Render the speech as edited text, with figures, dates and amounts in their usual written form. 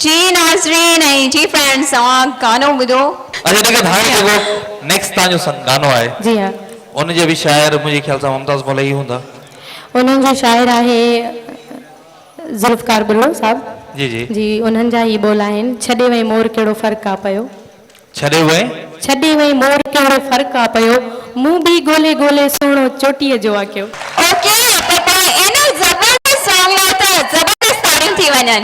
जी नाज़रीन ऐं जी फ्रेंड्स तव्हां गानो ॿुधो। अच्छा देखो हाणे जेको नेक्स्ट तव्हांजो गानो आहे जी हाँ उन जे बि शाइर मुंहिंजे ख्याल सां मुमताज़ मौलवी हूंदा। उन्हनि जो शाइर आहे ज़ुल्फ़कार बुल्लो साहब। जी जी जी उन्हनि जा ही ॿोल आहिनि छॾे वई मोर कहिड़ो फ़र्क़ु आहे पियो। छॾे वई मोर कहिड़ो फ़र्क़ु आहे पियो मूं बि ॻोल्हे ॻोल्हे सुहिणो चोटीअ जो आकियो। ओके पर इन ज़बरदस्त सॉन्ग लाइ त ज़बरदस्त ताड़ियूं थी वञनि।